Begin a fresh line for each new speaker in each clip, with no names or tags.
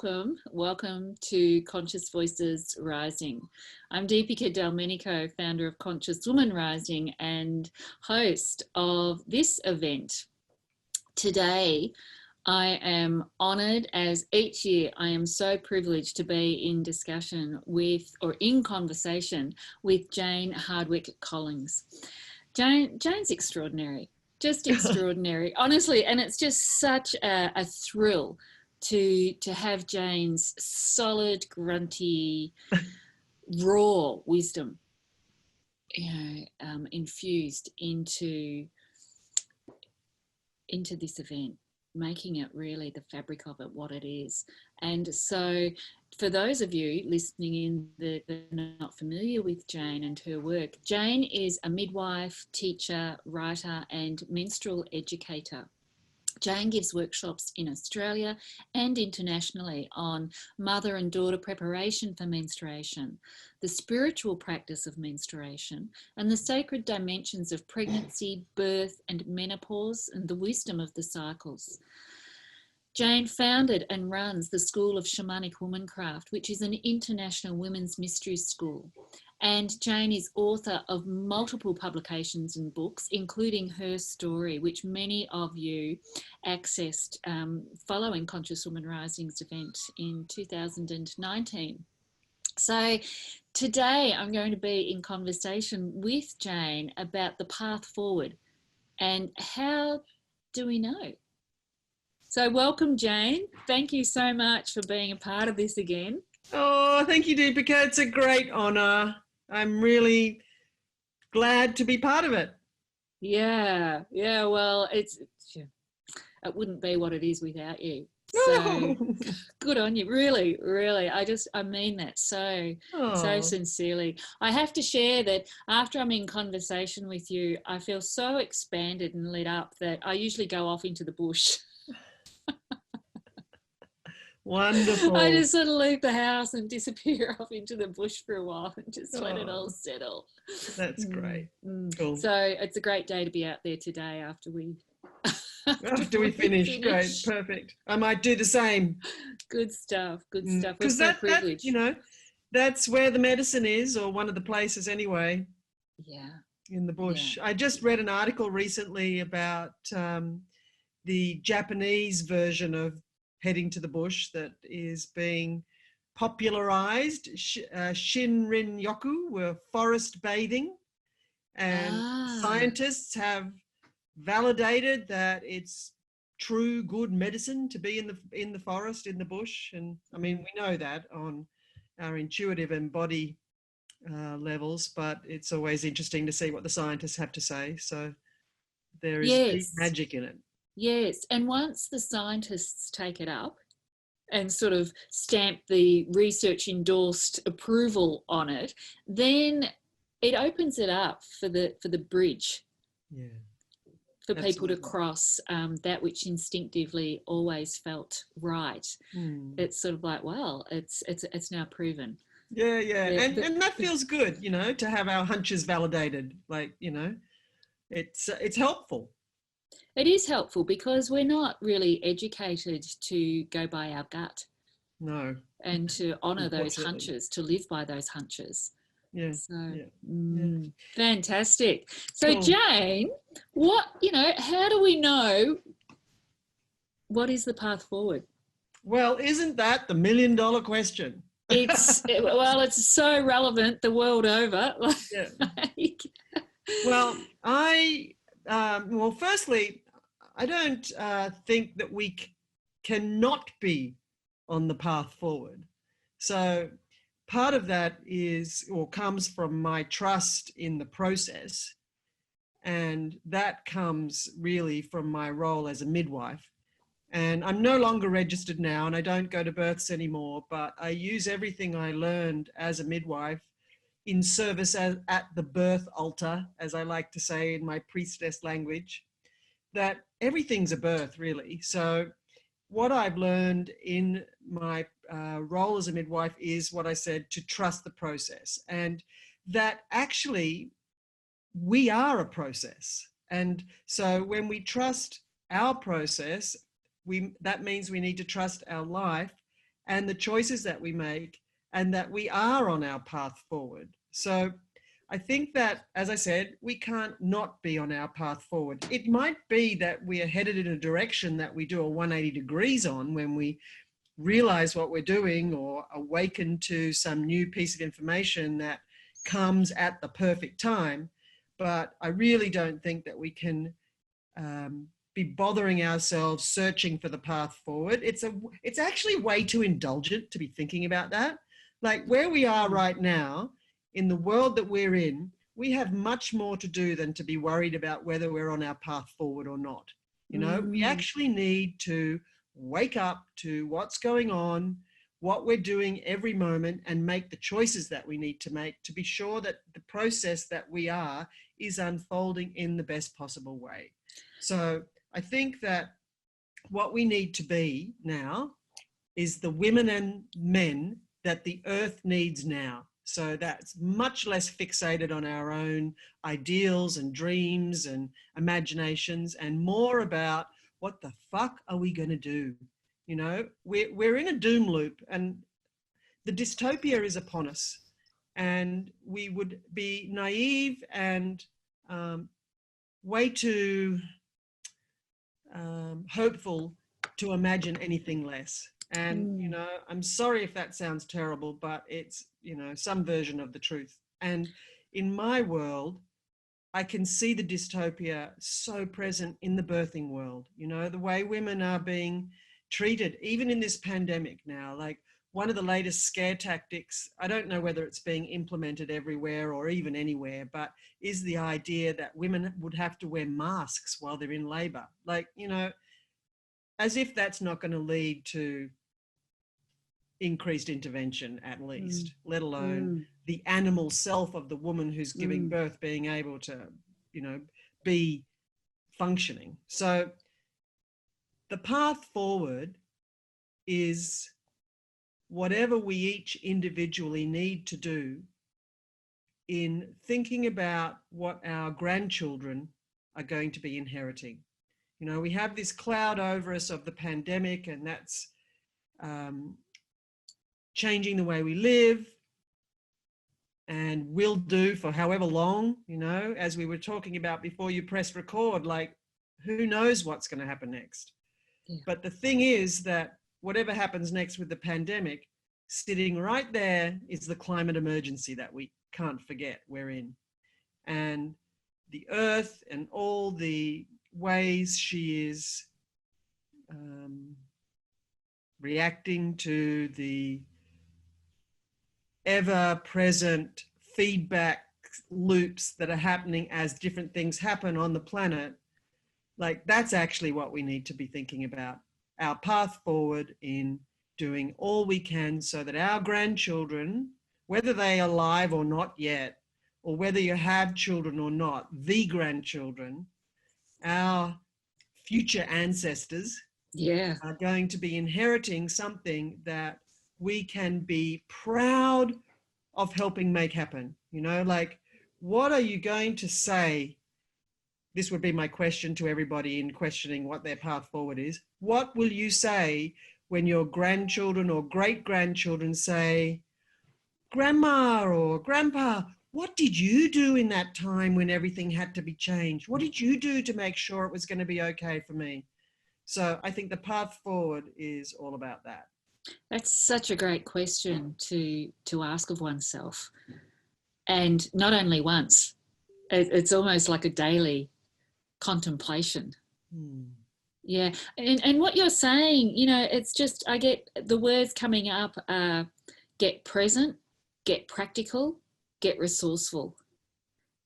welcome to Conscious Voices Rising. I'm Deepika Delmenico, founder of Conscious Woman Rising and host of this event. Today, I am honoured, as each year I am so privileged to be in discussion with, or in conversation with, Jane Hardwicke Collings. Jane's extraordinary, just extraordinary, honestly, and it's just such a thrill to have Jane's solid, grunty, raw wisdom, infused into this event, making it really the fabric of it what it is. And so for those of you listening in that are not familiar with Jane and her work, Jane is a midwife, teacher, writer and menstrual educator. Jane gives workshops in Australia and internationally on mother and daughter preparation for menstruation, the spiritual practice of menstruation, and the sacred dimensions of pregnancy, birth, and menopause, and the wisdom of the cycles. Jane founded and runs the School of Shamanic Womancraft, which is an international women's mysteries school. And Jane is author of multiple publications and books, including her story, which many of you accessed following Conscious Woman Rising's event in 2019. So today I'm going to be in conversation with Jane about the path forward and how do we know? So welcome, Jane. Thank you so much for being a part of this again.
Oh, thank you, Deepika. It's a great honour. I'm really glad to be part of it.
Yeah. Well, it wouldn't be what it is without you. So good on you. Really. I mean that so sincerely. I have to share that after I'm in conversation with you, I feel so expanded and lit up that I usually go off into the bush.
Wonderful.
I just sort of leave the house and disappear off into the bush for a while and just let it all settle.
That's great. Cool.
So it's a great day to be out there today after we
finish. Great, perfect. I might do the same.
Good stuff.
Because that's where the medicine is, or one of the places anyway.
Yeah.
In the bush. Yeah. I just read an article recently about the Japanese version of heading to the bush that is being popularized. Shinrin-yoku, were forest bathing, and scientists have validated that it's true good medicine to be in the forest, in the bush. And I mean, we know that on our intuitive and body levels, but it's always interesting to see what the scientists have to say. So there is magic in it.
Yes, and once the scientists take it up and sort of stamp the research endorsed approval on it, then it opens it up for the bridge.
Yeah.
For people to cross that which instinctively always felt right. It's sort of like, well, it's now proven.
Yeah. And that feels good, to have our hunches validated. Like, it's helpful.
It is helpful because we're not really educated to go by our gut.
No.
And to honour those hunches, to live by those hunches.
Yeah.
So, fantastic. So, cool. Jane, how do we know what is the path forward?
Well, isn't that the $1 million question?
It's so relevant the world over.
Yeah. Well, firstly, I don't think that we cannot be on the path forward. So part of that comes from my trust in the process. And that comes really from my role as a midwife. And I'm no longer registered now, and I don't go to births anymore, but I use everything I learned as a midwife in service at the birth altar, as I like to say in my priestess language, that everything's a birth, really. So what I've learned in my role as a midwife is what I said, to trust the process, and that actually we are a process. And so when we trust our process, that means we need to trust our life and the choices that we make, and that we are on our path forward. So I think that, as I said, we can't not be on our path forward. It might be that we are headed in a direction that we do a 180 degrees on when we realize what we're doing or awaken to some new piece of information that comes at the perfect time. But I really don't think that we can be bothering ourselves searching for the path forward. It's actually way too indulgent to be thinking about that. Like where we are right now, in the world that we're in, we have much more to do than to be worried about whether we're on our path forward or not. You know, we actually need to wake up to what's going on, what we're doing every moment, and make the choices that we need to make to be sure that the process that we are is unfolding in the best possible way. So I think that what we need to be now is the women and men that the earth needs now. So that's much less fixated on our own ideals and dreams and imaginations, and more about what the fuck are we going to do? You know, we're in a doom loop, and the dystopia is upon us, and we would be naive and way too hopeful to imagine anything less. And, you know, I'm sorry if that sounds terrible, but it's, you know, some version of the truth. And in my world, I can see the dystopia so present in the birthing world, you know, the way women are being treated, even in this pandemic now. Like one of the latest scare tactics, I don't know whether it's being implemented everywhere or even anywhere, but is the idea that women would have to wear masks while they're in labor. Like, you know, as if that's not going to lead to increased intervention at least, let alone the animal self of the woman who's giving birth being able to, you know, be functioning. So the path forward is whatever we each individually need to do in thinking about what our grandchildren are going to be inheriting. You know, we have this cloud over us of the pandemic, and that's changing the way we live and will do for however long, you know, as we were talking about before you press record, like who knows what's going to happen next. Yeah. But the thing is that whatever happens next with the pandemic, sitting right there is the climate emergency that we can't forget we're in. And the earth and all the ways she is reacting to the ever-present feedback loops that are happening as different things happen on the planet, like that's actually what we need to be thinking about. Our path forward in doing all we can so that our grandchildren, whether they are alive or not yet, or whether you have children or not, the grandchildren, our future ancestors are going to be inheriting something that we can be proud of helping make happen. You know, like, what are you going to say? This would be my question to everybody in questioning what their path forward is. What will you say when your grandchildren or great-grandchildren say, Grandma or Grandpa, what did you do in that time when everything had to be changed? What did you do to make sure it was going to be okay for me? So I think the path forward is all about that.
That's such a great question to ask of oneself. And not only once, it's almost like a daily contemplation. Yeah. And what you're saying, you know, it's just, I get the words coming up, get present, get practical, get resourceful.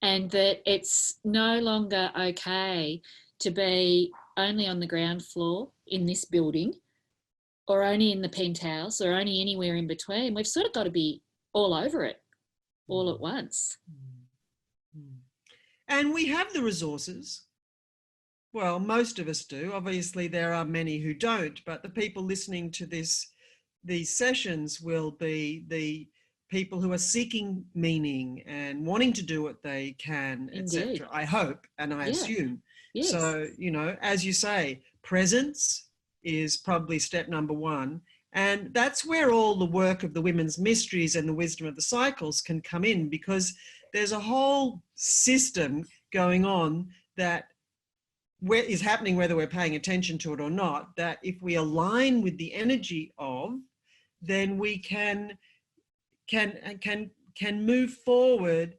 And that it's no longer okay to be only on the ground floor in this building, or only in the penthouse, or only anywhere in between. We've sort of got to be all over it, all at once.
And we have the resources. Well, most of us do. Obviously, there are many who don't, but the people listening to these sessions will be the people who are seeking meaning and wanting to do what they can, etc. I hope, and I assume. Yes. So, you know, as you say, presence is probably step number one, And that's where all the work of the women's mysteries and the wisdom of the cycles can come in, because there's a whole system going on that is happening whether we're paying attention to it or not, that if we align with the energy of, then we can move forward,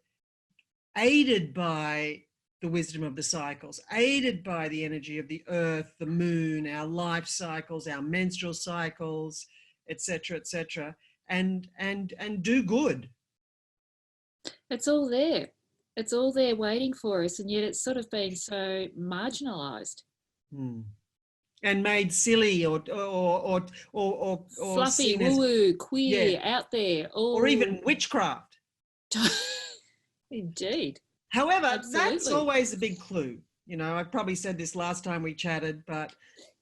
aided by the wisdom of the cycles, aided by the energy of the earth, the moon, our life cycles, our menstrual cycles, etc., and do good.
It's all there. It's all there waiting for us, and yet it's sort of been so marginalised.
And made silly or
fluffy,
seen
woo-woo,
as,
queer, out there,
or even witchcraft.
Indeed.
However,
Absolutely.
That's always a big clue. You know, I probably said this last time we chatted, but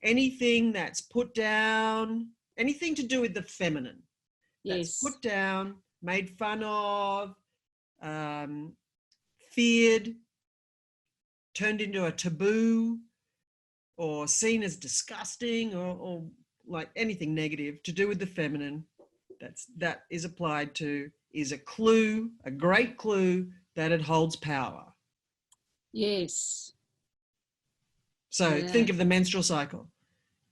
anything that's put down, anything to do with the feminine, that's put down, made fun of, feared, turned into a taboo, or seen as disgusting, or like anything negative to do with the feminine, that is applied to, is a clue, a great clue that it holds power.
Yes.
So think of the menstrual cycle.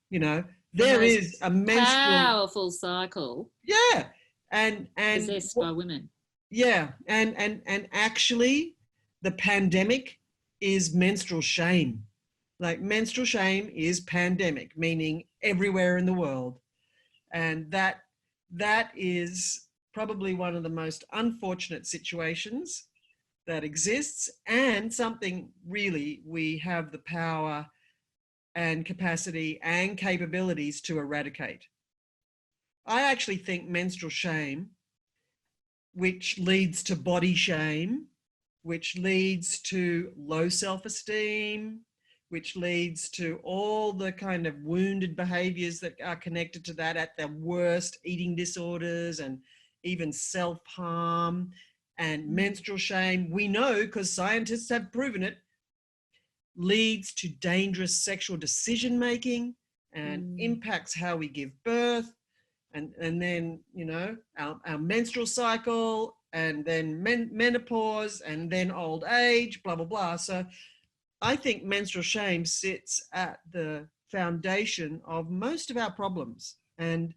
You know, there is a menstrual
powerful cycle.
Yeah. And
possessed by women.
Yeah. And actually the pandemic is menstrual shame. Like, menstrual shame is pandemic, meaning everywhere in the world. And that is probably one of the most unfortunate situations that exists, and something really we have the power and capacity and capabilities to eradicate. I actually think menstrual shame, which leads to body shame, which leads to low self-esteem, which leads to all the kind of wounded behaviors that are connected to that, at their worst, eating disorders and even self-harm. And menstrual shame, we know, because scientists have proven it, leads to dangerous sexual decision-making and impacts how we give birth. And then, you know, our menstrual cycle, and then menopause, and then old age, blah, blah, blah. So I think menstrual shame sits at the foundation of most of our problems. And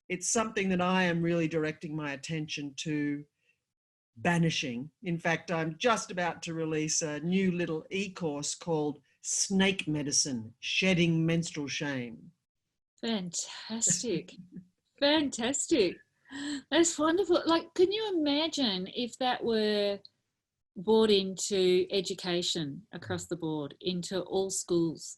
it's something that I am really directing my attention to banishing. In fact, I'm just about to release a new little e-course called Snake Medicine, Shedding Menstrual Shame.
Fantastic. Fantastic. That's wonderful. Like, can you imagine if that were brought into education across the board, into all schools,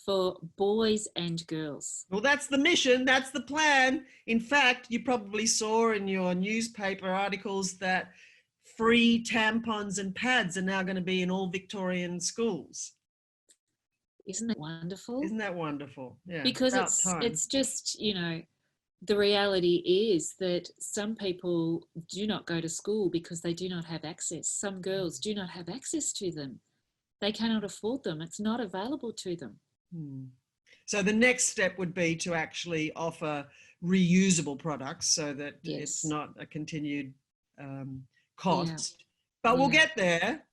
for boys and girls?
Well, that's the mission. That's the plan. In fact, you probably saw in your newspaper articles that free tampons and pads are now going to be in all Victorian schools.
Isn't that wonderful?
Isn't that wonderful? Yeah.
Because it's just, you know, the reality is that some people do not go to school because they do not have access. Some girls do not have access to them. They cannot afford them. It's not available to them.
So the next step would be to actually offer reusable products, so that it's not a continued cost. But we'll get there.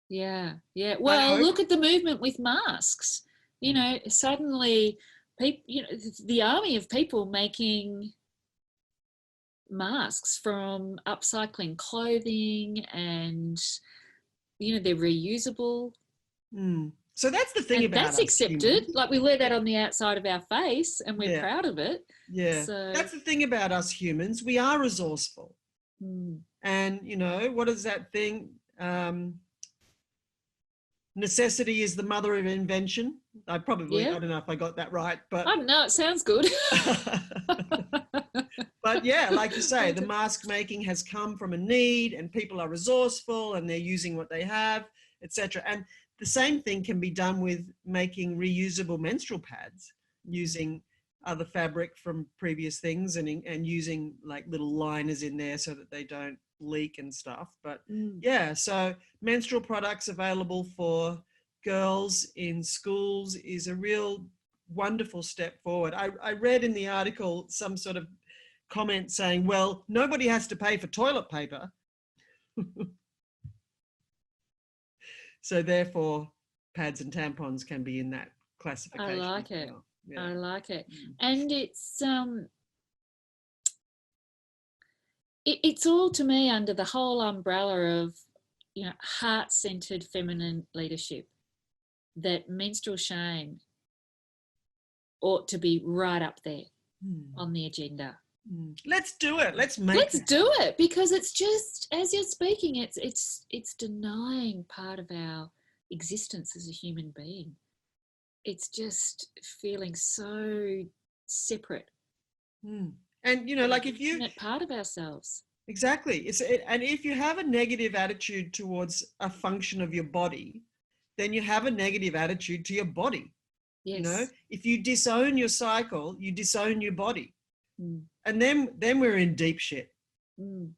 Yeah. Well, look at the movement with masks. You know, suddenly people, you know, the army of people making masks from upcycling clothing, and, you know, they're reusable.
So that's the thing, and about
that's accepted. Humans. Like, we wear that on the outside of our face, and we're proud of it.
Yeah. So that's the thing about us humans. We are resourceful. And, you know, what is that thing? Necessity is the mother of invention. I don't know if I got that right, but
I don't know, it sounds good.
But yeah, like you say, the mask making has come from a need, and people are resourceful and they're using what they have, etc. And the same thing can be done with making reusable menstrual pads, using other fabric from previous things, and using like little liners in there so that they don't leak and stuff. But yeah, so menstrual products available for girls in schools is a real wonderful step forward. I read in the article some sort of comment saying, well, nobody has to pay for toilet paper. So therefore, pads and tampons can be in that classification.
I like it.
Well. Yeah.
I like it. And it's all, to me, under the whole umbrella of, heart-centered feminine leadership, that menstrual shame ought to be right up there on the agenda.
Let's do it. Let's
do it, because it's just, as you're speaking, it's denying part of our existence as a human being. It's just feeling so separate.
And like if you
part of ourselves.
Exactly. And if you have a negative attitude towards a function of your body, then you have a negative attitude to your body.
Yes.
If you disown your cycle, you disown your body. And then we're in deep shit. And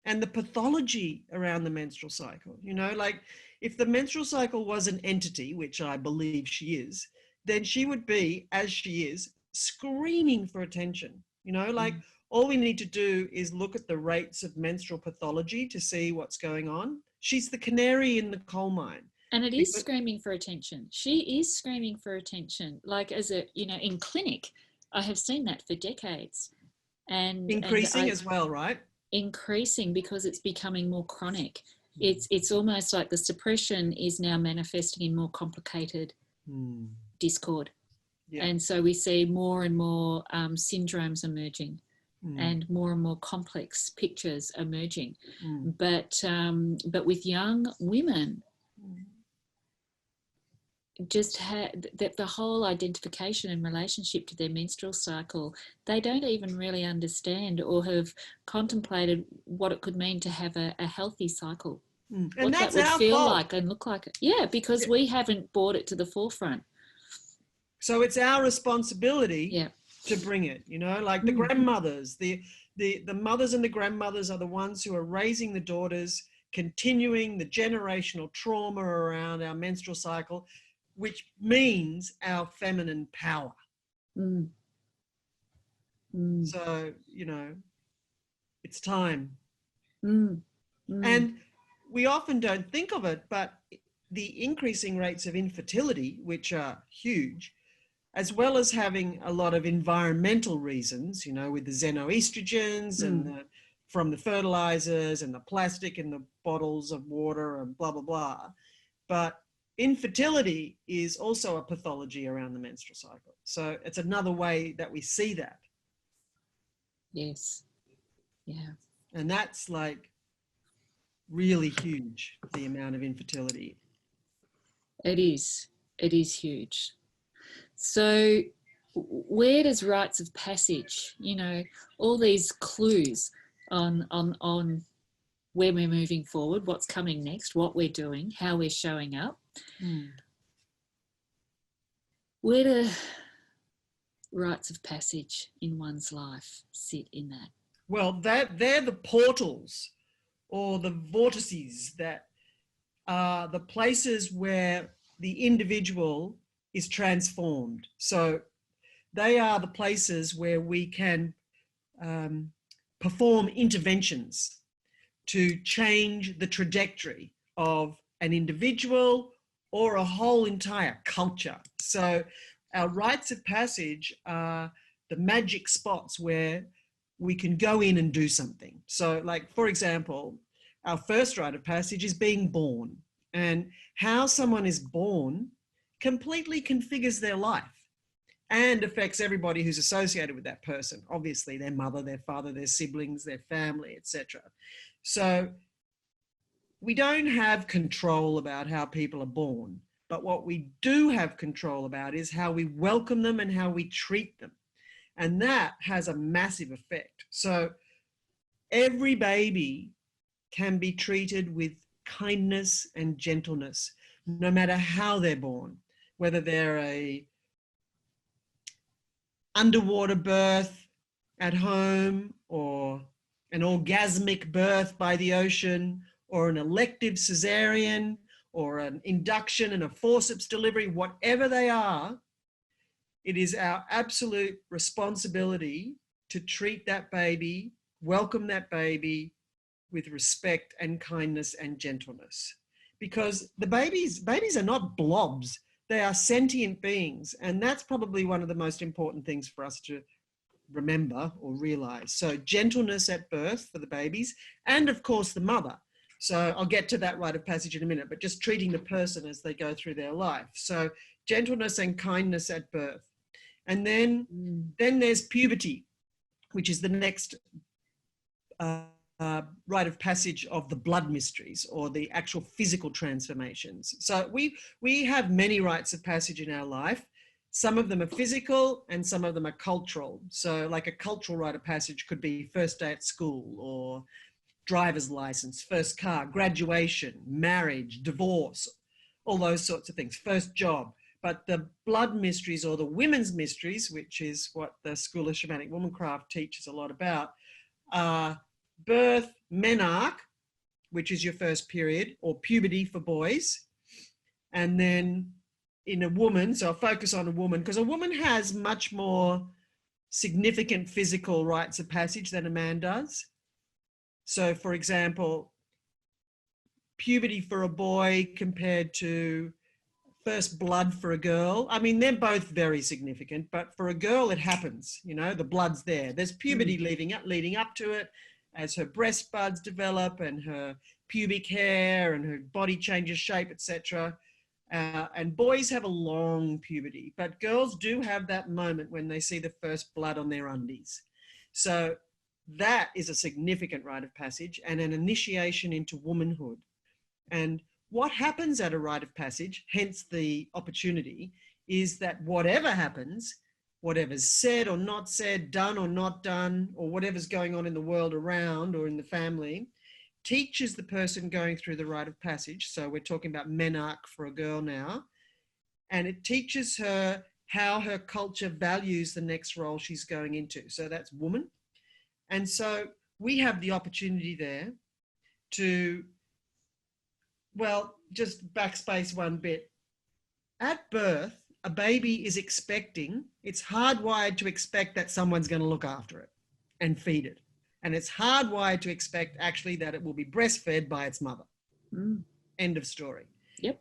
the pathology around the menstrual cycle, like if the menstrual cycle was an entity, which I believe she is, then she would be, as she is, screaming for attention. Like all we need to do is look at the rates of menstrual pathology to see what's going on. She's the canary in the coal mine.
And it is screaming for attention. She is screaming for attention. Like in clinic, I have seen that for decades. And
increasing as well, right?
Increasing, because it's becoming more chronic. It's almost like the suppression is now manifesting in more complicated discord. Yeah. And so we see more and more syndromes emerging and more complex pictures emerging. But with young women, just that the whole identification and relationship to their menstrual cycle, they don't even really understand or have contemplated what it could mean to have a healthy cycle.
And
what
that's
that would
our
feel
fault.
like and look like. Yeah, because we haven't brought it to the forefront.
So it's our responsibility to bring it, like the grandmothers, the mothers and the grandmothers are the ones who are raising the daughters, continuing the generational trauma around our menstrual cycle, which means our feminine power. So, it's time. And we often don't think of it, but the increasing rates of infertility, which are huge, as well as having a lot of environmental reasons, with the xenoestrogens and from the fertilizers and the plastic in the bottles of water and blah, blah, blah. But infertility is also a pathology around the menstrual cycle. So it's another way that we see that.
Yes. Yeah.
And that's like really huge, the amount of infertility.
It is huge. So where does rites of passage, all these clues on where we're moving forward, what's coming next, what we're doing, how we're showing up, where do rites of passage in one's life sit in that?
Well, they're the portals or the vortices that are the places where the individual is transformed. So they are the places where we can perform interventions to change the trajectory of an individual or a whole entire culture. So our rites of passage are the magic spots where we can go in and do something. So like, for example, our first rite of passage is being born, and how someone is born completely configures their life and affects everybody who's associated with that person. Obviously, their mother, their father, their siblings, their family, etc. So we don't have control about how people are born, but what we do have control about is how we welcome them and how we treat them. And that has a massive effect. So every baby can be treated with kindness and gentleness, no matter how they're born, whether they're a underwater birth at home or an orgasmic birth by the ocean or an elective cesarean or an induction and a forceps delivery, whatever they are, It is our absolute responsibility to treat that baby, welcome that baby with respect and kindness and gentleness. Because the babies are not blobs. They are sentient beings. And that's probably one of the most important things for us to remember or realize. So gentleness at birth for the babies, and of course the mother. So I'll get to that rite of passage in a minute, but just treating the person as they go through their life. So gentleness and kindness at birth. And then there's puberty, which is the next rite of passage of the blood mysteries, or the actual physical transformations. So we have many rites of passage in our life. Some of them are physical and some of them are cultural. So like a cultural rite of passage could be first day at school, or driver's license, first car, graduation, marriage, divorce, all those sorts of things, first job. But the blood mysteries, or the women's mysteries, which is what the School of Shamanic Womancraft teaches a lot about, are birth, menarche, which is your first period, or puberty for boys. And then in a woman, so I'll focus on a woman, because a woman has much more significant physical rites of passage than a man does. So for example, puberty for a boy compared to first blood for a girl. I mean, they're both very significant, but for a girl, it happens, you know, the blood's there. There's puberty leading up to it, as her breast buds develop and her pubic hair and her body changes shape, etc. And boys have a long puberty, but girls do have that moment when they see the first blood on their undies. So that is a significant rite of passage and an initiation into womanhood. And what happens at a rite of passage, hence the opportunity, is that whatever happens, whatever's said or not said, done or not done, or whatever's going on in the world around or in the family, teaches the person going through the rite of passage. So we're talking about menarche for a girl now. And it teaches her how her culture values the next role she's going into. So that's woman. And so we have the opportunity there to, well, just backspace one bit. At birth, a baby is expecting, it's hardwired to expect that someone's going to look after it and feed it. And it's hardwired to expect actually that it will be breastfed by its mother. End of story.
Yep.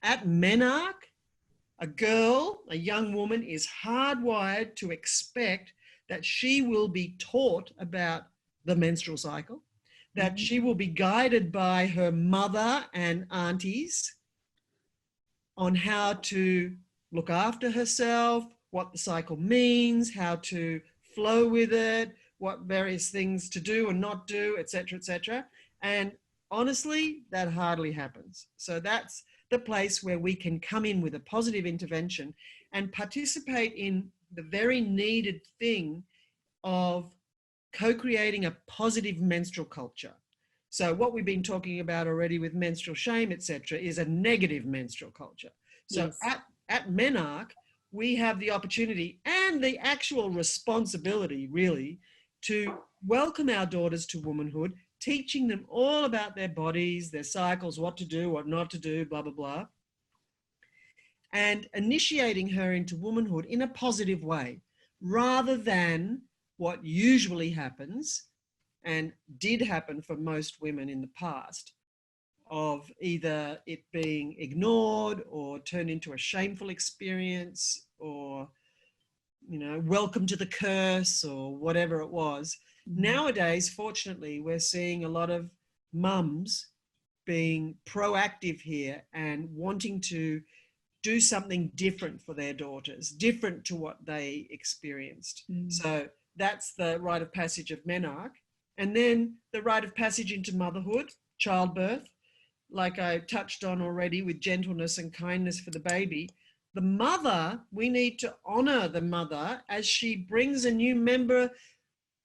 At menarche, a girl, a young woman, is hardwired to expect that she will be taught about the menstrual cycle, that she will be guided by her mother and aunties on how to look after herself, what the cycle means, how to flow with it, what various things to do and not do, etc., etc. And honestly, that hardly happens. So that's the place where we can come in with a positive intervention and participate in the very needed thing of co-creating a positive menstrual culture. So what we've been talking about already with menstrual shame, etc., is a negative menstrual culture. So yes. At menarche, we have the opportunity and the actual responsibility, really, to welcome our daughters to womanhood, teaching them all about their bodies, their cycles, what to do, what not to do, blah, blah, blah, and initiating her into womanhood in a positive way, rather than what usually happens, and did happen for most women in the past, of either it being ignored or turned into a shameful experience, or, you know, welcome to the curse, or whatever it was. Nowadays, fortunately, we're seeing a lot of mums being proactive here and wanting to do something different for their daughters, different to what they experienced. So that's the rite of passage of menarche. And then the rite of passage into motherhood, childbirth, like I touched on already, with gentleness and kindness for the baby. The mother, we need to honor the mother as she brings a new member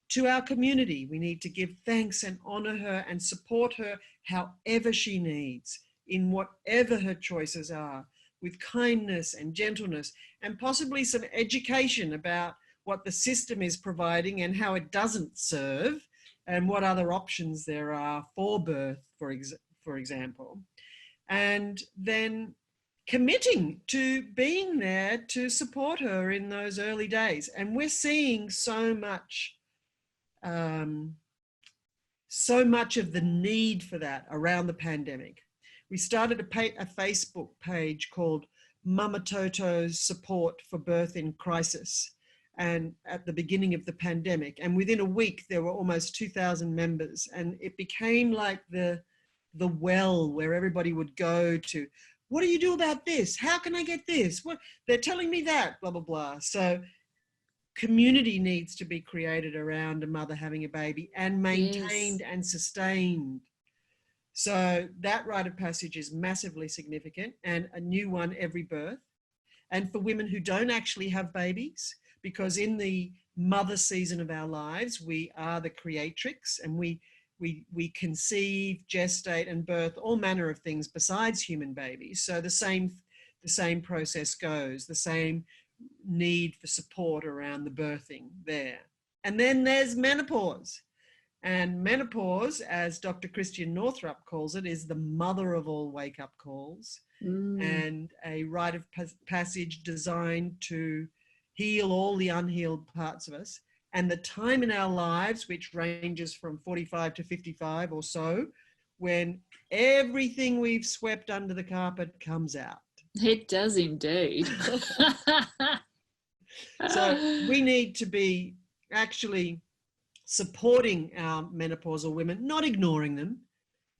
to our community. We need to give thanks and honor her and support her however she needs, in whatever her choices are, with kindness and gentleness, and possibly some education about what the system is providing and how it doesn't serve, and what other options there are for birth, for example. And then committing to being there to support her in those early days. And we're seeing so much of the need for that around the pandemic. We started a Facebook page called Mama Toto's Support for Birth in Crisis, and at the beginning of the pandemic. And within a week, there were almost 2,000 members. And it became like the well where everybody would go to, what do you do about this? How can I get this? What, they're telling me that, blah, blah, blah. So community needs to be created around a mother having a baby and maintained and sustained. So that rite of passage is massively significant, and a new one every birth. And for women who don't actually have babies, because in the mother season of our lives, we are the creatrix, and we conceive, gestate, and birth all manner of things besides human babies. So the same process goes, the same need for support around the birthing there. And then there's menopause. And menopause, as Dr. Christian Northrup calls it, is the mother of all wake-up calls, and a rite of passage designed to heal all the unhealed parts of us. And the time in our lives, which ranges from 45 to 55 or so, when everything we've swept under the carpet comes out.
It does indeed.
So we need to be actually supporting our menopausal women, not ignoring them,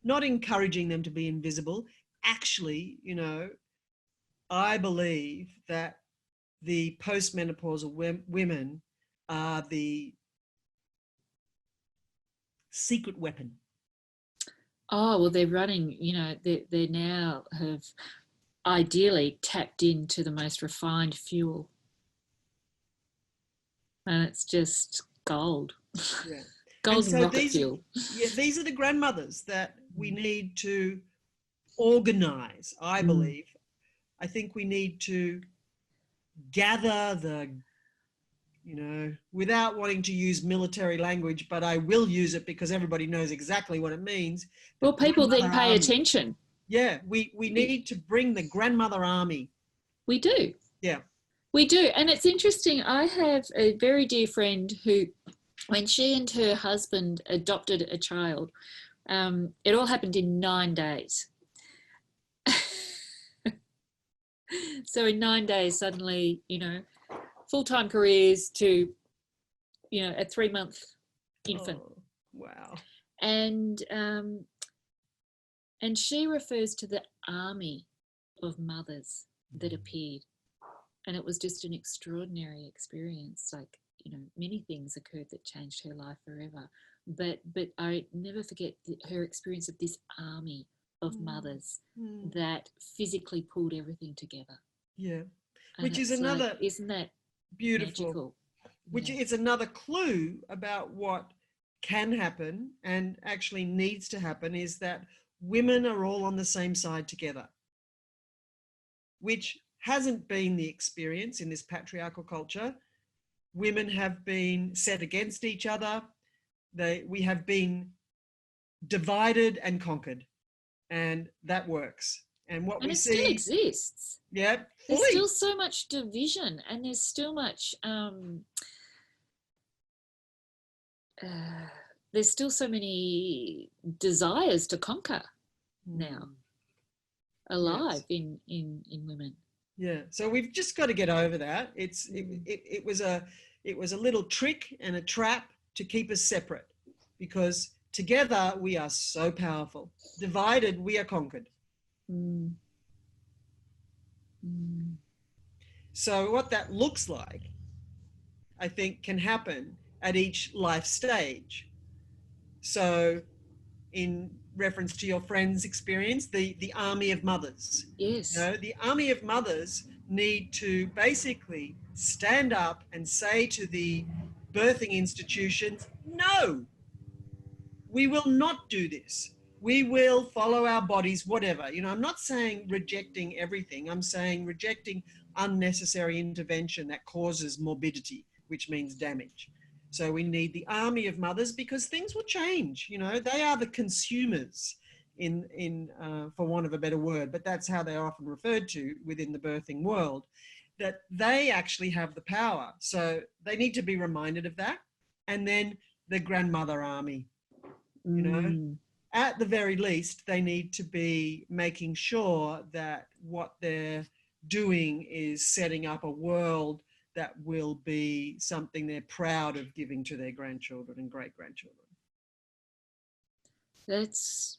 not encouraging them to be invisible. Actually, you know, I believe that the postmenopausal women are the secret weapon.
Oh, well, they're running, you know, they now have ideally tapped into the most refined fuel. And it's just gold.
Yeah.
Golden rocket fuel.
Yeah, these are the grandmothers that we need to organize, I believe. I think we need to gather the, you know, without wanting to use military language, but I will use it because everybody knows exactly what it means.
Well, people then pay attention.
Yeah, we need to bring the grandmother army.
We do.
Yeah.
We do. And it's interesting. I have a very dear friend who, when she and her husband adopted a child, it all happened in 9 days. So in 9 days, suddenly, you know, full-time careers to, you know, a 3-month infant.
Oh, wow.
And she refers to the army of mothers that appeared. And it was just an extraordinary experience. Like, you know, many things occurred that changed her life forever. But I never forget her experience of this army of mothers that physically pulled everything together.
Yeah.
And
which is another,
like, isn't that
beautiful?
Magical?
Which
Yeah.
is another clue about what can happen and actually needs to happen, is that women are all on the same side together, which hasn't been the experience in this patriarchal culture. Women have been set against each other. We have been divided and conquered, and that works. And what we see
still exists.
Yeah, fully.
There's still so much division, and there's still much there's still so many desires to conquer now alive in women.
Yeah, so we've just got to get over that. It was a little trick and a trap to keep us separate, because together we are so powerful. Divided, we are conquered. So what that looks like, I think, can happen at each life stage. So in reference to your friend's experience, the army of mothers.
Yes.
You know, the army of mothers need to basically stand up and say to the birthing institutions, no, we will not do this. We will follow our bodies, whatever. You know, I'm not saying rejecting everything. I'm saying rejecting unnecessary intervention that causes morbidity, which means damage. So we need the army of mothers, because things will change. You know, they are the consumers for want of a better word, but that's how they're often referred to within the birthing world, that they actually have the power. So they need to be reminded of that. And then the grandmother army, you know, at the very least, they need to be making sure that what they're doing is setting up a world that will be something they're proud of giving to their grandchildren and great-grandchildren.
That's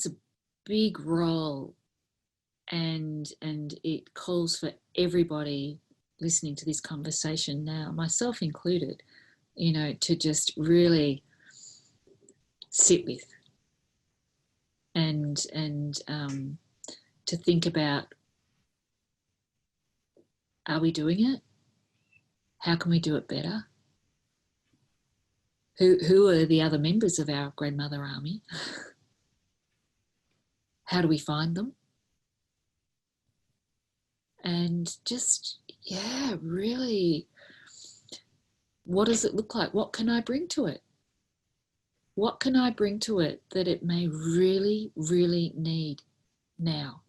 a big role, and it calls for everybody listening to this conversation now, myself included, you know, to just really sit with and to think about, are we doing it? How can we do it better? Who are the other members of our grandmother army? How do we find them? And just, yeah, really, what does it look like? What can I bring to it? What can I bring to it that it may really, really need now?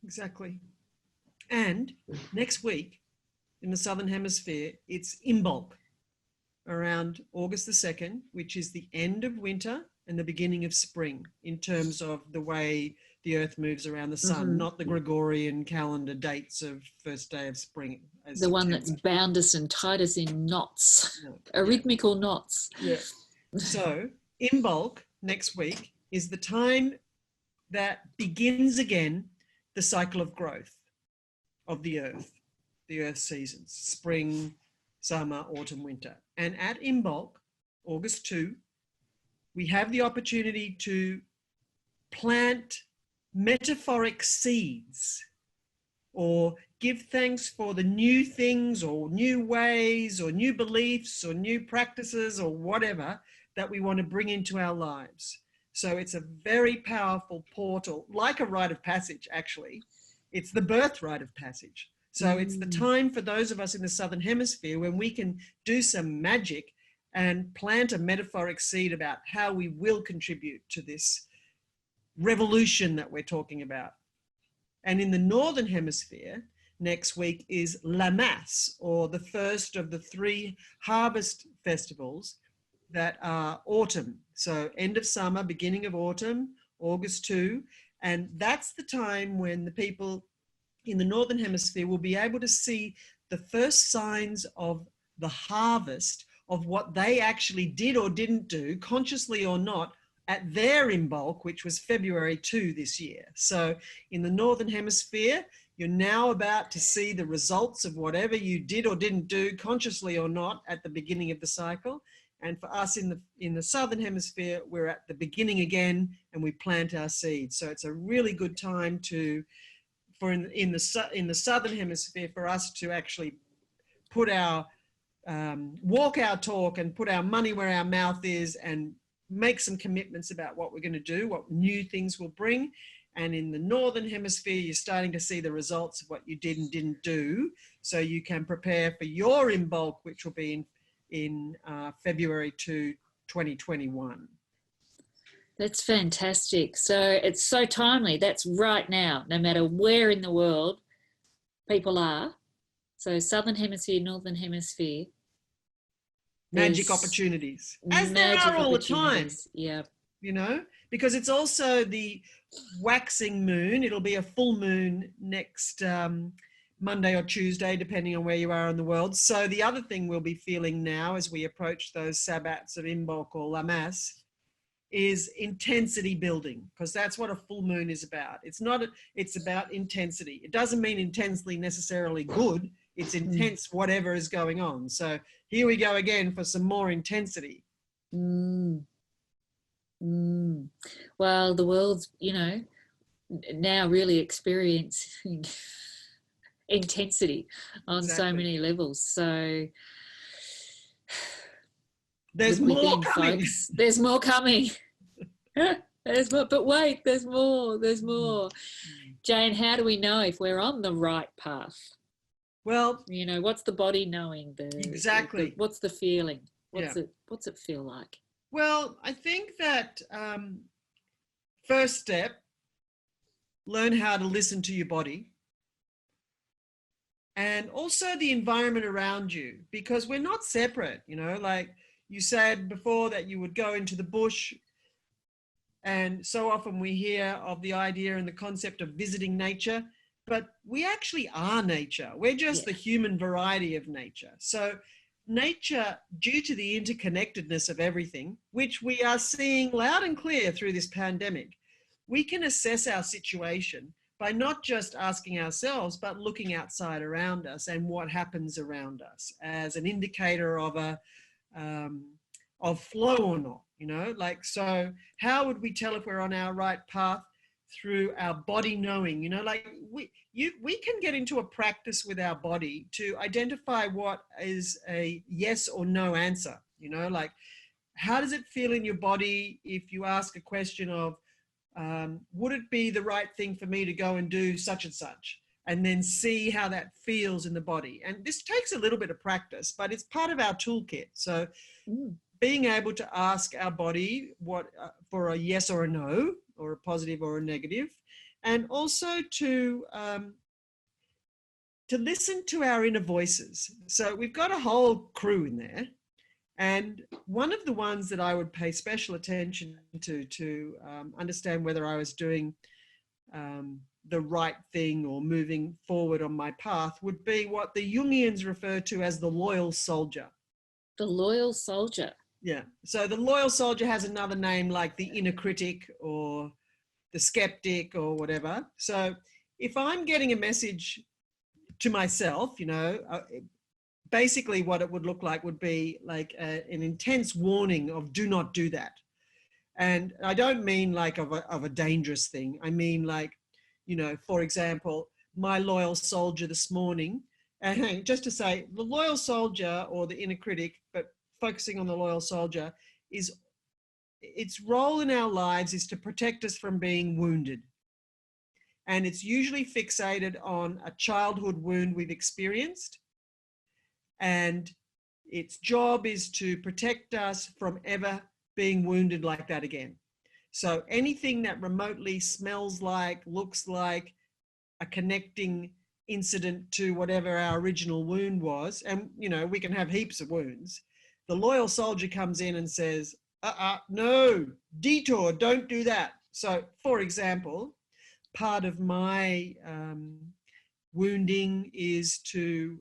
Exactly. And next week in the Southern Hemisphere, it's Imbolc around August the 2nd, which is the end of winter and the beginning of spring in terms of the way the Earth moves around the sun, not the Gregorian calendar dates of first day of spring.
The one that's bound us and tied us in knots, arrhythmical knots.
Yeah. So Imbolc next week is the time that begins again the cycle of growth of the Earth seasons, spring, summer, autumn, winter. And at Imbolc, August 2, we have the opportunity to plant metaphoric seeds or give thanks for the new things or new ways or new beliefs or new practices or whatever that we want to bring into our lives. So it's a very powerful portal, like a rite of passage, actually. It's the birth rite of passage. So it's the time for those of us in the Southern Hemisphere when we can do some magic and plant a metaphoric seed about how we will contribute to this revolution that we're talking about. And in the Northern Hemisphere, next week is Lammas, or the first of the 3 harvest festivals that are autumn. So end of summer, beginning of autumn, August 2. And that's the time when the people in the Northern Hemisphere will be able to see the first signs of the harvest of what they actually did or didn't do, consciously or not, at their Imbolc, which was February 2 this year. So in the Northern Hemisphere, you're now about to see the results of whatever you did or didn't do, consciously or not, at the beginning of the cycle. And for us in the Southern Hemisphere, we're at the beginning again and we plant our seeds. So it's a really good time in the Southern Hemisphere for us to actually put our, walk our talk and put our money where our mouth is and make some commitments about what we're going to do, what new things will bring. And in the Northern Hemisphere, you're starting to see the results of what you did and didn't do. So you can prepare for your Imbolc, which will be in February 2, 2021.
That's fantastic. So it's so timely. That's right now, no matter where in the world people are. So Southern Hemisphere, Northern Hemisphere.
Magic opportunities, as there are all the time.
Yeah.
You know, because it's also the waxing moon. It'll be a full moon next Monday or Tuesday, depending on where you are in the world. So the other thing we'll be feeling now as we approach those Sabbats of Imbolc or Lammas is intensity building, because that's what a full moon is about. It's about intensity. It doesn't mean intensely necessarily good. It's intense, whatever is going on. So here we go again for some more intensity.
Well, the world's, now really experiencing intensity on so many levels. So
there's more coming.
Folks. There's more coming. There's more, but wait, there's more. Jane, how do we know if we're on the right path?
Well,
what's the body knowing?
Exactly.
What's the feeling?
Yeah.
What's it feel like?
Well, I think that first step, learn how to listen to your body and also the environment around you, because we're not separate, you know, like you said before that you would go into the bush. And so often we hear of the idea and the concept of visiting nature, but we actually are nature. We're just the human variety of nature. So nature, due to the interconnectedness of everything, which we are seeing loud and clear through this pandemic, we can assess our situation by not just asking ourselves, but looking outside around us and what happens around us as an indicator of of flow or not, you know, like, so how would we tell if we're on our right path? Through our body knowing, you know, like we can get into a practice with our body to identify what is a yes or no answer, you know, like how does it feel in your body if you ask a question of, would it be the right thing for me to go and do such and such? And then see how that feels in the body. And this takes a little bit of practice, but it's part of our toolkit. So being able to ask our body what for a yes or a no, or a positive or a negative, and also to listen to our inner voices. So we've got a whole crew in there. And one of the ones that I would pay special attention to understand whether I was doing the right thing or moving forward on my path would be what the Jungians refer to as the loyal soldier.
The loyal soldier.
Yeah. So the loyal soldier has another name like the inner critic or the skeptic or whatever. So if I'm getting a message to myself, you know, basically what it would look like would be like an intense warning of do not do that. And I don't mean like of a dangerous thing. I mean like, you know, for example, my loyal soldier this morning, and just to say the loyal soldier or the inner critic, but focusing on the loyal soldier, is its role in our lives is to protect us from being wounded. And it's usually fixated on a childhood wound we've experienced. And its job is to protect us from ever being wounded like that again. So anything that remotely smells like, looks like a connecting incident to whatever our original wound was, and you know, we can have heaps of wounds, the loyal soldier comes in and says, no, detour, don't do that. So for example, part of my wounding is to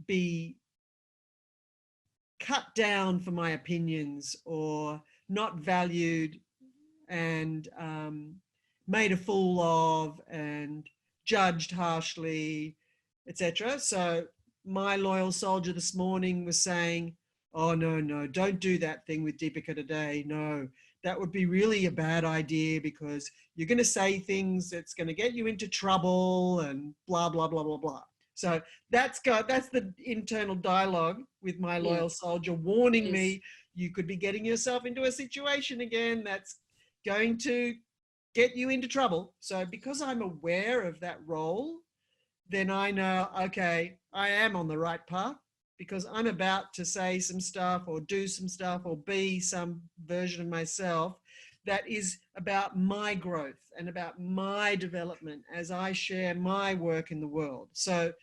be cut down for my opinions or not valued and made a fool of and judged harshly, etc. So my loyal soldier this morning was saying, oh, no, don't do that thing with Deepika today. No, that would be really a bad idea because you're going to say things that's going to get you into trouble and blah, blah, blah, blah, blah. So that's the internal dialogue with my loyal soldier warning me, you could be getting yourself into a situation again that's going to get you into trouble. So because I'm aware of that role, then I know, okay, I am on the right path because I'm about to say some stuff or do some stuff or be some version of myself that is about my growth and about my development as I share my work in the world. So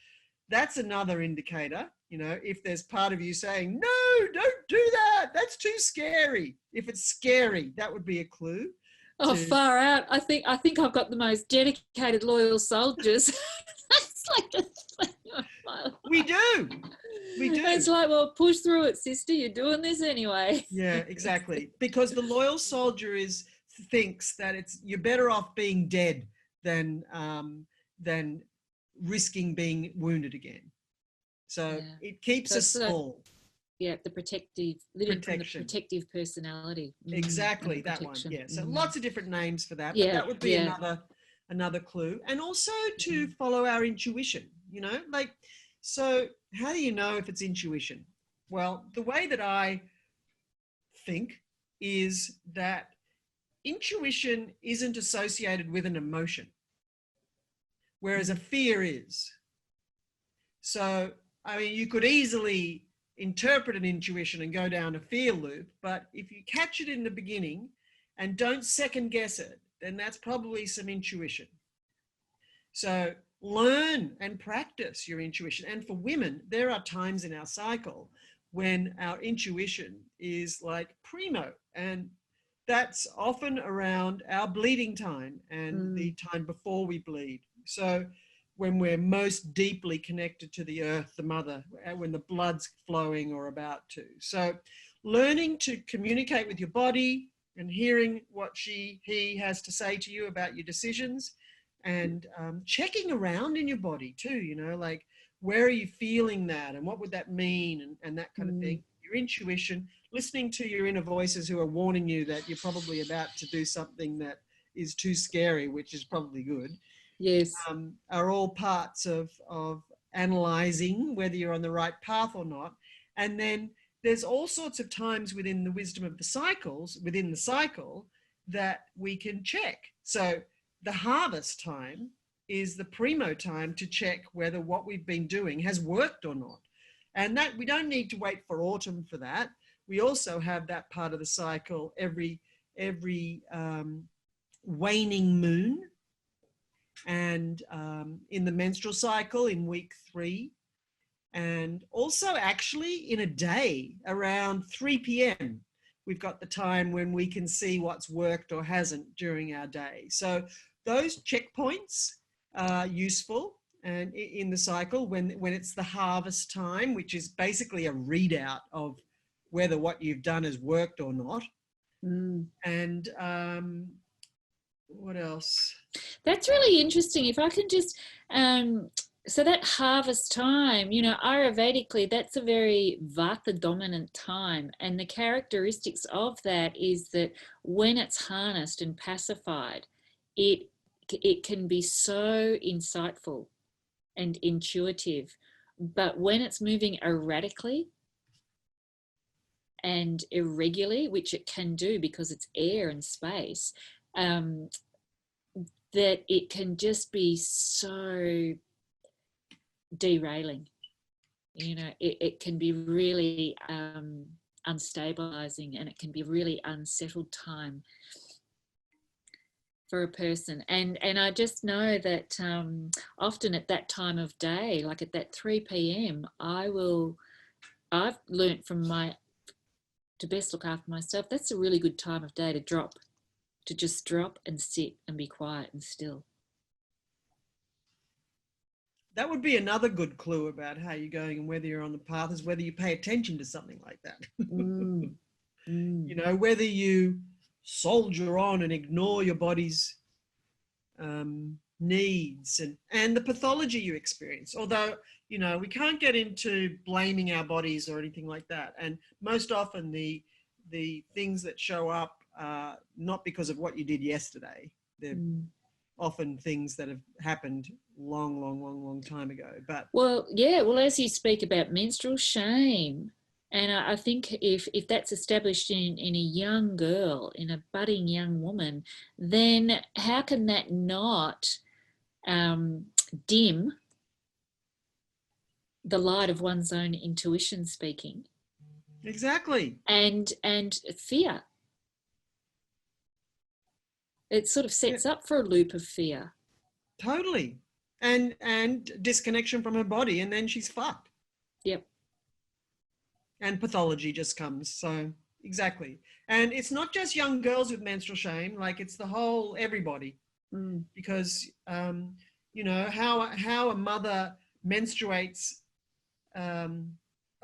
that's another indicator, you know, if there's part of you saying, no, don't do that, that's too scary. If it's scary, that would be a clue.
Oh, far out. I think I've got the most dedicated loyal soldiers. That's like
we do.
It's like, well, push through it, sister. You're doing this anyway.
Yeah, exactly. Because the loyal soldier thinks that you're better off being dead than risking being wounded again. So it keeps us small.
Yeah, the protective, living from the protective personality.
Exactly, that one. Yeah, so lots of different names for that, but that would be another clue. And also to follow our intuition, you know, like, so how do you know if it's intuition? Well, the way that I think is that intuition isn't associated with an emotion, whereas a fear is. So, I mean, you could easily interpret an intuition and go down a fear loop. But if you catch it in the beginning and don't second guess it, then that's probably some intuition. So learn and practice your intuition. And for women, there are times in our cycle when our intuition is like primo, and that's often around our bleeding time and the time before we bleed. So when we're most deeply connected to the earth, the mother, when the blood's flowing or about to. So learning to communicate with your body and hearing what he has to say to you about your decisions, and checking around in your body too, you know, like where are you feeling that and what would that mean, and that kind of thing. Your intuition, listening to your inner voices who are warning you that you're probably about to do something that is too scary, which is probably good.
Yes.
Are all parts of analyzing whether you're on the right path or not. And then there's all sorts of times within the wisdom of the cycles, within the cycle, that we can check. So the harvest time is the primo time to check whether what we've been doing has worked or not. And that we don't need to wait for autumn for that. We also have that part of the cycle every waning moon, and in the menstrual cycle in week 3, and also actually in a day around 3 p.m. we've got the time when we can see what's worked or hasn't during our day. So those checkpoints are useful, and in the cycle when it's the harvest time, which is basically a readout of whether what you've done has worked or not. And what else?
That's really interesting. If I can just, so that harvest time, you know, Ayurvedically, that's a very Vata dominant time. And the characteristics of that is that when it's harnessed and pacified, it can be so insightful and intuitive. But when it's moving erratically and irregularly, which it can do because it's air and space, that it can just be so derailing. You know, it can be really unstabilizing, and it can be really unsettled time for a person. And I just know that often at that time of day, like at that 3 p.m, I've learnt to best look after myself, that's a really good time of day to just drop and sit and be quiet and still.
That would be another good clue about how you're going and whether you're on the path, is whether you pay attention to something like that. You know, whether you soldier on and ignore your body's needs and the pathology you experience. Although, you know, we can't get into blaming our bodies or anything like that. And most often the things that show up are not because of what you did yesterday. They're often things that have happened long time ago. But
well, as you speak about menstrual shame, and I think if that's established in a young girl, in a budding young woman, then how can that not dim the light of one's own intuition speaking?
Exactly.
And fear. It sort of sets up for a loop of fear.
Totally. And disconnection from her body, and then she's fucked.
Yep.
And pathology just comes. So exactly. And it's not just young girls with menstrual shame, like it's the whole everybody. Because you know how a mother menstruates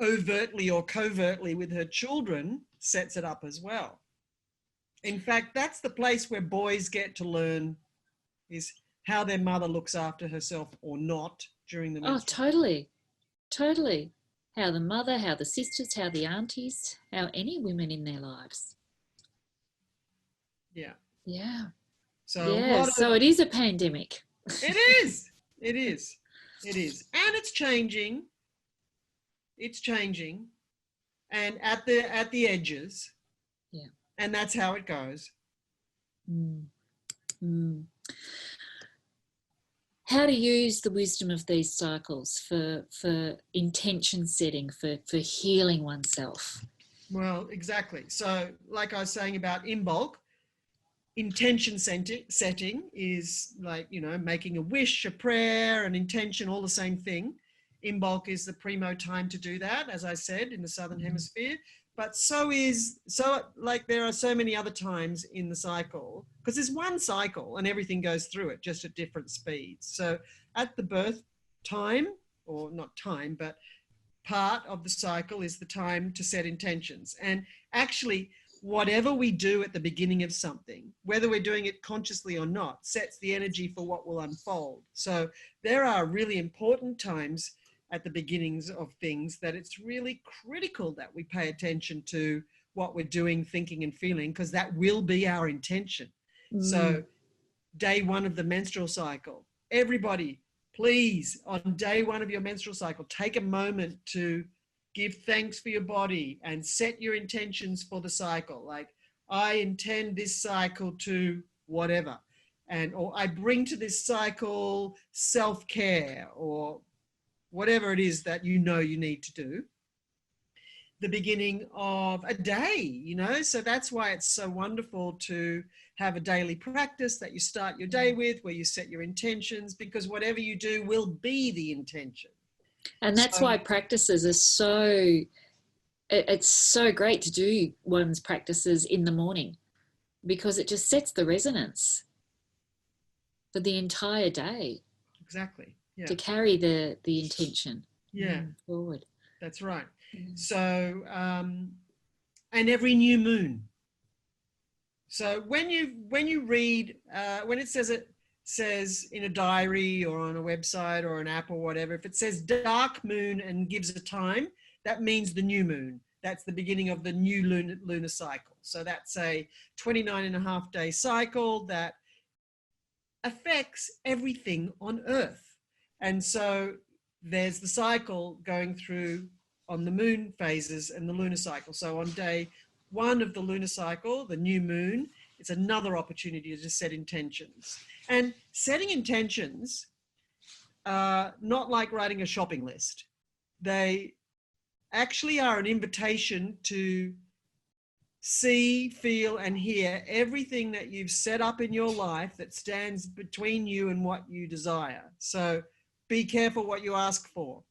overtly or covertly with her children sets it up as well. In fact, that's the place where boys get to learn, is how their mother looks after herself or not during the menstrual.
Oh, totally. How the mother, how the sisters, how the aunties, how any women in their lives.
Yeah.
So it is a pandemic.
It is. And it's changing. And at the edges.
Yeah.
And that's how it goes.
how to use the wisdom of these cycles for intention setting, for healing oneself.
Well, exactly. So like I was saying about Imbolc, intention setting is like, you know, making a wish, a prayer, an intention, all the same thing. Imbolc is the primo time to do that, as I said, in the Southern Hemisphere. But like there are so many other times in the cycle, because there's one cycle and everything goes through it just at different speeds. So at the birth time, or not time, but part of the cycle is the time to set intentions. And actually, whatever we do at the beginning of something, whether we're doing it consciously or not, sets the energy for what will unfold. So there are really important times at the beginnings of things that it's really critical that we pay attention to what we're doing, thinking and feeling, because that will be our intention. So day one of the menstrual cycle, everybody, please, on day one of your menstrual cycle, take a moment to give thanks for your body and set your intentions for the cycle. Like, I intend this cycle to whatever, or I bring to this cycle self-care, or whatever it is that you know you need to do. The beginning of a day, you know, so that's why it's so wonderful to have a daily practice that you start your day with, where you set your intentions, because whatever you do will be the intention.
And that's why practices are so, it's so great to do one's practices in the morning, because it just sets the resonance for the entire day.
Exactly. Yeah.
To carry the intention.
Yeah.
Forward.
That's right. So, and every new moon. So when you read, when it says in a diary or on a website or an app or whatever, if it says dark moon and gives a time, that means the new moon. That's the beginning of the new lunar cycle. So that's a 29.5-day cycle that affects everything on Earth. And so there's the cycle going through on the moon phases and the lunar cycle. So on day one of the lunar cycle, the new moon, it's another opportunity to just set intentions. And setting intentions are not like writing a shopping list. They actually are an invitation to see, feel, and hear everything that you've set up in your life that stands between you and what you desire. So be careful what you ask for.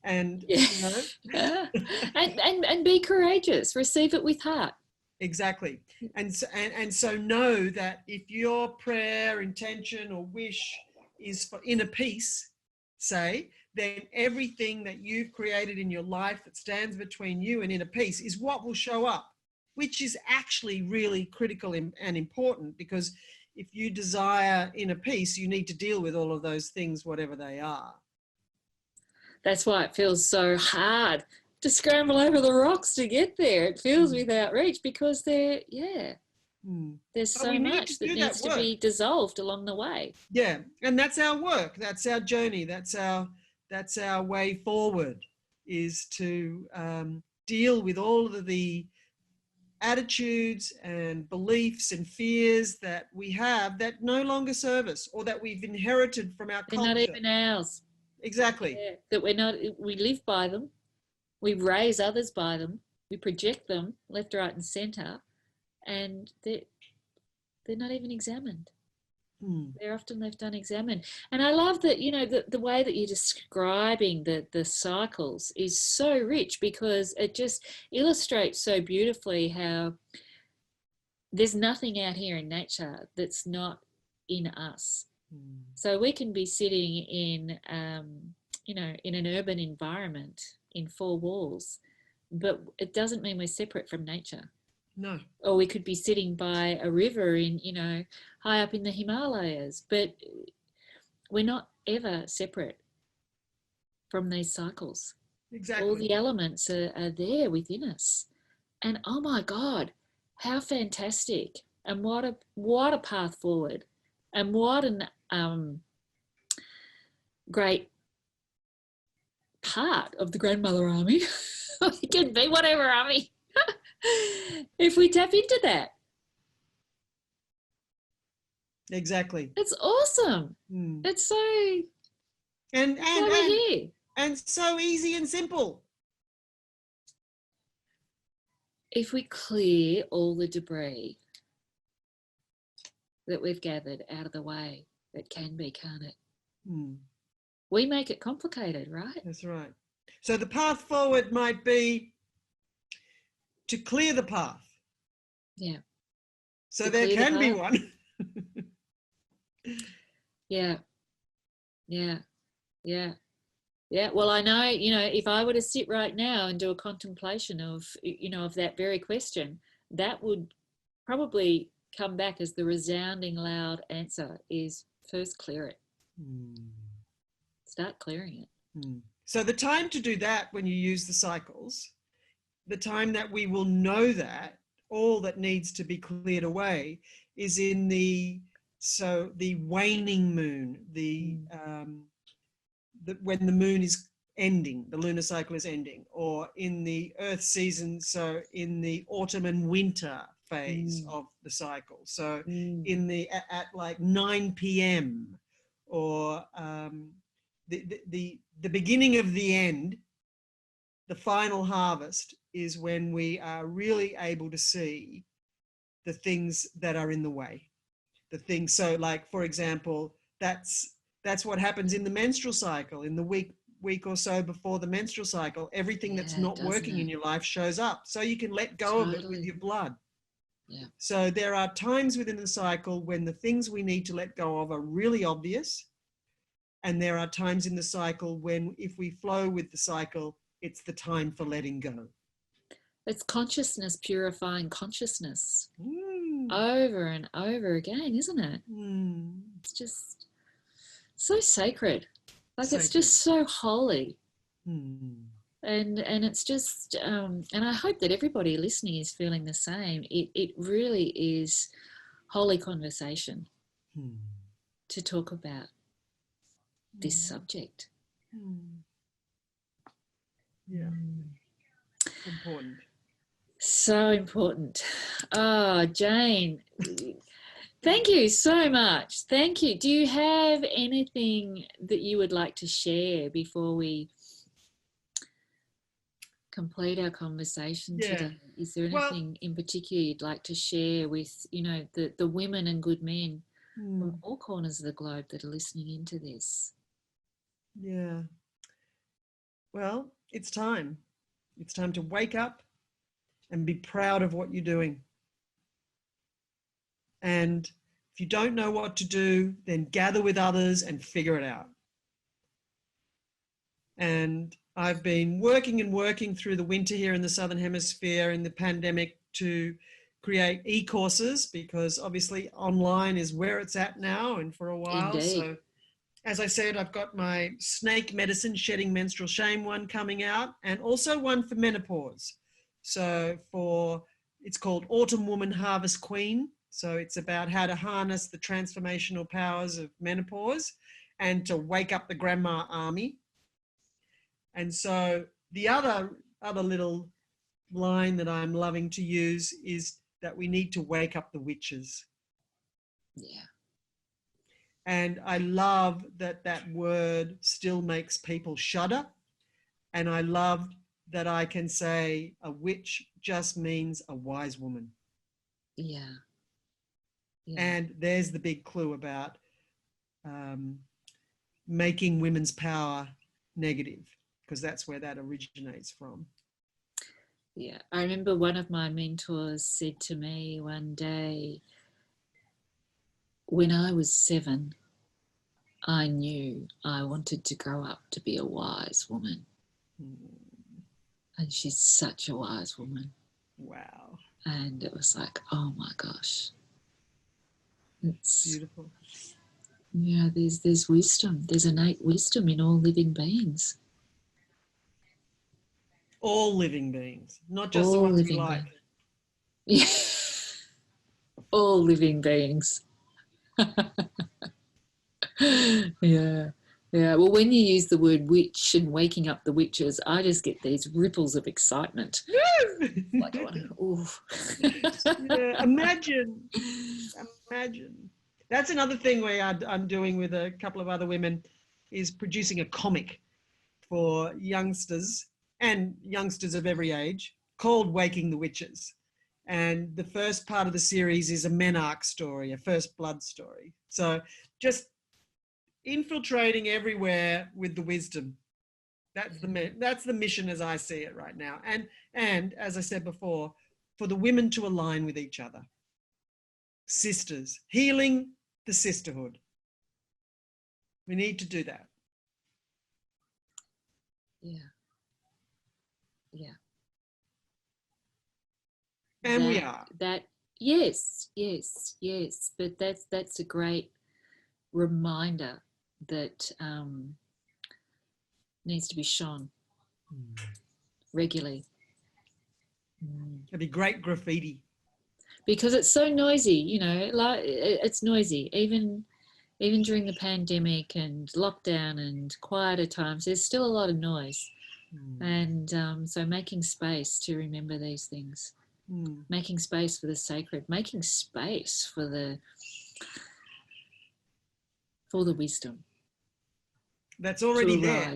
And, you know.
and be courageous. Receive it with heart.
Exactly. And so know that if your prayer, intention, or wish is for inner peace, say, then everything that you've created in your life that stands between you and inner peace is what will show up, which is actually really critical and important, because if you desire inner peace, you need to deal with all of those things, whatever they are.
That's why it feels so hard to scramble over the rocks to get there. It feels without reach, because there's so much that needs to be dissolved along the way.
Yeah, and that's our work. That's our journey. That's our way forward, is to deal with all of the attitudes and beliefs and fears that we have that no longer serve us, or that we've inherited from our culture.
They're not even ours.
Exactly.
Yeah, that we live by them, we raise others by them, we project them left, right and centre, and they're not even examined. They're often left unexamined. And I love that, you know, the way that you're describing the cycles is so rich, because it just illustrates so beautifully how there's nothing out here in nature that's not in us. So we can be sitting in, you know, in an urban environment in 4 walls, but it doesn't mean we're separate from nature.
No.
Or we could be sitting by a river in, you know, high up in the Himalayas, but we're not ever separate from these cycles.
Exactly.
All the elements are there within us. And oh my God, how fantastic. And what a path forward. And what an great part of the grandmother army. It can be whatever army. If we tap into that.
Exactly.
It's awesome.
Mm.
It's so,
And
that's why we're here.
and so easy and simple.
If we clear all the debris that we've gathered out of the way, it can be, can't it?
Mm.
We make it complicated, right?
That's right. So the path forward might be to clear the path.
Yeah.
So
To
there
clear the
can be
path.
one.
Yeah. Yeah. Yeah. Yeah. Well, I know, if I were to sit right now and do a contemplation of, of that very question, that would probably come back as the resounding loud answer is first clear it.
Mm.
Start clearing it.
Mm. So the time to do that when you use the cycles, the time that we will know that all that needs to be cleared away is in the waning moon, when the moon is ending, the lunar cycle is ending, or in the earth season, so in the autumn and winter phase of the cycle. So in the at like 9 p.m. or the beginning of the end, the final harvest is when we are really able to see the things that are in the way. The things, so like, for example, that's what happens in the menstrual cycle. In the week or so before the menstrual cycle, everything that's not working in your life shows up. So you can let go of it with your blood.
Yeah.
So there are times within the cycle when the things we need to let go of are really obvious. And there are times in the cycle when, if we flow with the cycle, it's the time for letting go.
It's consciousness purifying consciousness over and over again, isn't it? It's just so sacred. Like sacred. It's just so holy. And it's just, and I hope that everybody listening is feeling the same. It really is holy conversation to talk about this subject.
Yeah. Important.
So important. Oh, Jane, thank you so much. Thank you. Do you have anything that you would like to share before we complete our conversation today? Is there anything in particular you'd like to share with, the women and good men from all corners of the globe that are listening into this?
Yeah. Well, it's time. It's time to wake up and be proud of what you're doing. And if you don't know what to do, then gather with others and figure it out. And I've been working through the winter here in the Southern Hemisphere in the pandemic to create e-courses, because obviously online is where it's at now and for a while.
Indeed.
So as I said, I've got my snake medicine, shedding menstrual shame one coming out, and also one for menopause. So it's called Autumn Woman Harvest Queen. So it's about how to harness the transformational powers of menopause and to wake up the grandma army. And so the other little line that I'm loving to use is that we need to wake up the witches.
Yeah.
And I love that word still makes people shudder. And I love that I can say a witch just means a wise woman.
Yeah.
And there's the big clue about making women's power negative, because that's where that originates from.
Yeah. I remember one of my mentors said to me one day, when I was 7, I knew I wanted to grow up to be a wise woman. And she's such a wise woman.
Wow.
And it was like, oh my gosh. It's
beautiful.
Yeah, there's wisdom. There's innate wisdom in all living beings.
All living beings, not just the ones we like.
Yeah. All living beings. Yeah. Yeah. Well, when you use the word witch and waking up the witches, I just get these ripples of excitement. Like I want to,
yeah, imagine That's another thing I'm doing with a couple of other women, is producing a comic for youngsters and youngsters of every age called Waking the Witches. And the first part of the series is a menarche story, a first blood story. So just infiltrating everywhere with the wisdom. That's the mission as I see it right now. And as I said before, for the women to align with each other. Sisters, healing the sisterhood. We need to do that.
Yeah. Yeah.
And we are.
Yes. But that's a great reminder that needs to be shone regularly.
It'd be great graffiti.
Because it's so noisy, you know, like it's noisy. Even during the pandemic and lockdown and quieter times, there's still a lot of noise. And so making space to remember these things, making space for the sacred, making space for the wisdom.
That's already there.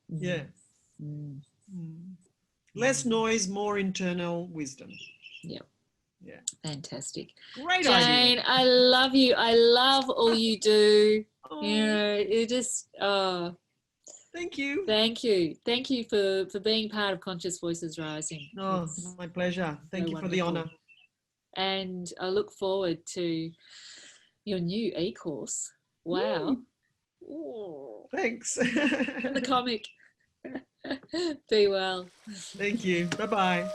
Yeah. Less noise, more internal wisdom.
Yep.
Yeah.
Fantastic.
Great
Jane,
idea.
I love you. I love all you do. You know, you just
Thank you.
Thank you. Thank you for being part of Conscious Voices Rising.
Oh, it's my pleasure. Thank you for the honour.
And I look forward to your new e-course. Wow.
Thanks.
And the comic. Be well.
Thank you. Bye-bye.